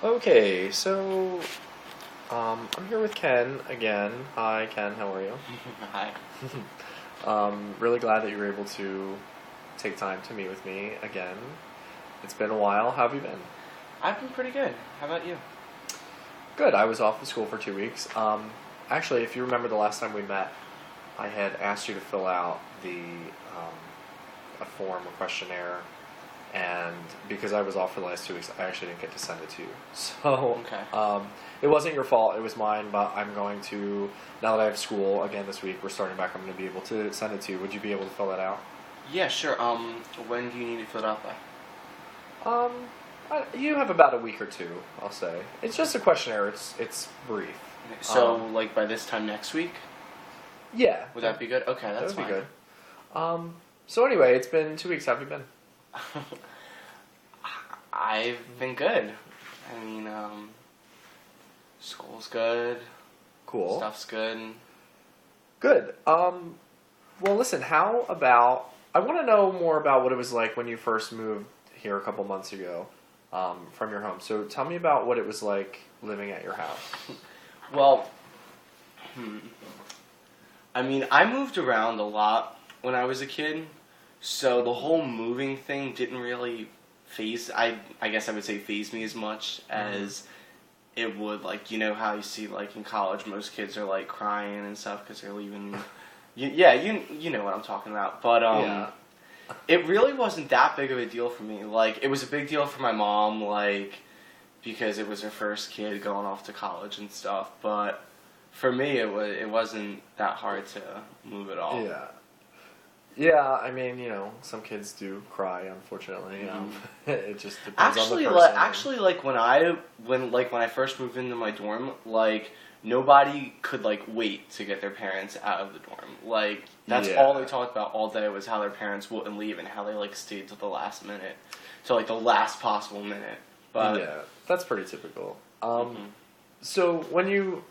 Okay, I'm here with Ken again. Hi, Ken. How are you? Hi. Really glad that you were able to take time to meet with me again. It's been a while. How have you been? I've been pretty good. How about you? Good. I was off of school for 2 weeks. Actually, if you remember the last time we met, I had asked you to fill out a form, a questionnaire, and because I was off for the last 2 weeks, I actually didn't get to send it to you. So, Okay. it wasn't your fault. It was mine. But I'm going to, now that I have school again this week, we're starting back. I'm going to be able to send it to you. Would you be able to fill that out? Yeah, sure. When do you need to fill it out by? Um, you have about a week or two, I'll say. It's just a questionnaire. It's brief. So, like by this time next week? Yeah. Would that be good? Okay, That that's would be fine. good. So anyway, it's been 2 weeks. How have you been? I've been good. I mean, school's good. Cool. Stuff's good. Good. Well, listen. How about? I want to know more about what it was like when you first moved here a couple months ago, from your home. So tell me about what it was like living at your house. Well, I mean, I moved around a lot when I was a kid, so the whole moving thing didn't really I guess I would say phase me as much as it would, like, you know how you see, like, in college, most kids are, like, crying and stuff because they're leaving. You know what I'm talking about. But, Yeah. it really wasn't that big of a deal for me. Like, it was a big deal for my mom, like, because it was her first kid going off to college and stuff. But for me, it wasn't that hard to move at all. Yeah. Yeah, I mean, some kids do cry, unfortunately. It just depends on the person. Actually, like when I first moved into my dorm, like nobody could like wait to get their parents out of the dorm. Like that's Yeah. all they talked about all day was how their parents wouldn't leave and how they like stayed till the last minute, to like the last possible minute. But Yeah, that's pretty typical. mhm. So when you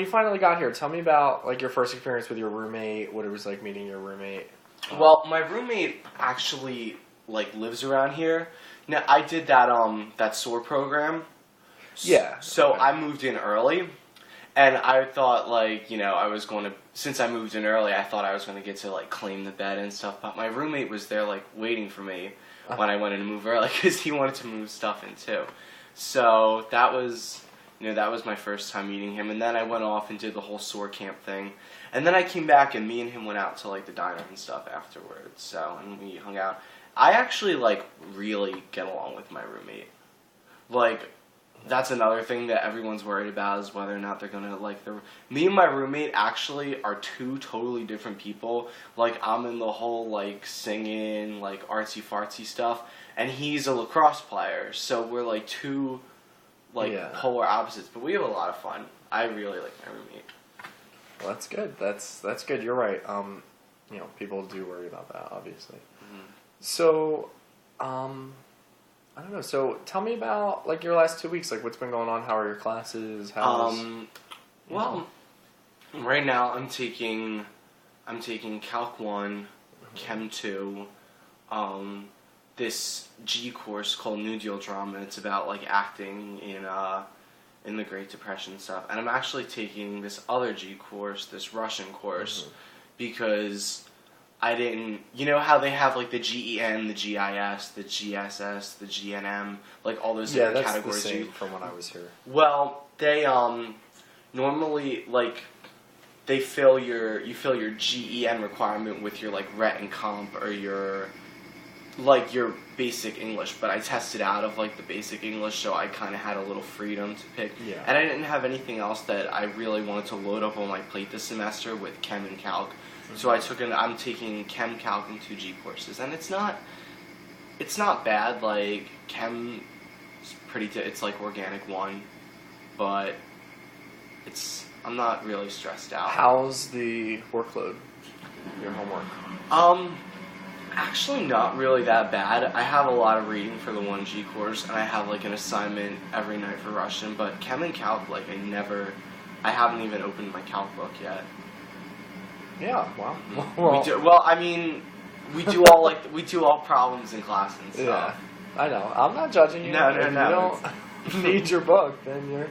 finally got here, tell me about like your first experience with your roommate. What it was like meeting your roommate. Well, my roommate actually like lives around here. Now I did that SOAR program. Yeah. So Okay. I moved in early, and I thought like I was going to, since I moved in early, I thought I was going to get to like claim the bed and stuff. But my roommate was there like waiting for me when I went in to move early because he wanted to move stuff in too. So that was that was my first time meeting him, and then I went off and did the whole SOAR camp thing. And then I came back, and me and him went out to like the diner and stuff afterwards. So, and we hung out. I actually like really get along with my roommate. Like, that's another thing that everyone's worried about is whether or not they're gonna like the. Me and my roommate actually are two totally different people. Like, I'm in the whole like singing, like artsy fartsy stuff, and he's a lacrosse player. So we're like two like Yeah. polar opposites, but we have a lot of fun. I really like my roommate. Well, that's good. That's good. You're right. People do worry about that, obviously. Mhm. So, I don't know. So, tell me about like your last 2 weeks. Like, what's been going on? How are your classes? Well, right now I'm taking Calc 1, Chem 2, this G course called New Deal Drama. It's about like acting in the Great Depression stuff. And I'm actually taking this other G course, this Russian course, because I didn't, you know how they have like the GEN, the GIS, the GSS, the GNM, like all those Yeah, different that's the categories. same from when I was here. Well, they normally like you fill your GEN requirement with your like Ret and Comp or your basic English, but I tested out of like the basic English, so I kind of had a little freedom to pick. Yeah. And I didn't have anything else that I really wanted to load up on my plate this semester with Chem and Calc. So I'm taking Chem, Calc, and 2 G courses, and it's not bad. Like Chem is it's like Organic 1, but I'm not really stressed out. How's the workload? Your homework? Actually not really that bad. I have a lot of reading for the 1G course, and I have like an assignment every night for Russian, but Chem and Calc, like I haven't even opened my Calc book yet. Yeah. Wow. We do all problems in class and stuff. Yeah. I know. I'm not judging you. No, If you no. don't- need your book, then you're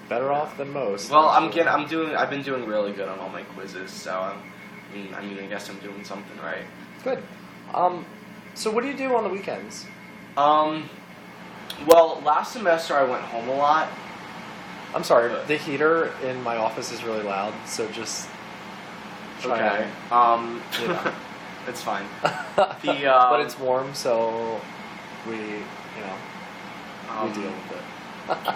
better off than most. Well, I'm sure. I've been doing really good on all my quizzes, so I guess I'm doing something right. Good. So what do you do on the weekends? Well, last semester I went home a lot. I'm sorry, Good. the heater in my office is really loud, so just try Okay. you know. It's fine. But it's warm, so we, we Um, deal with it.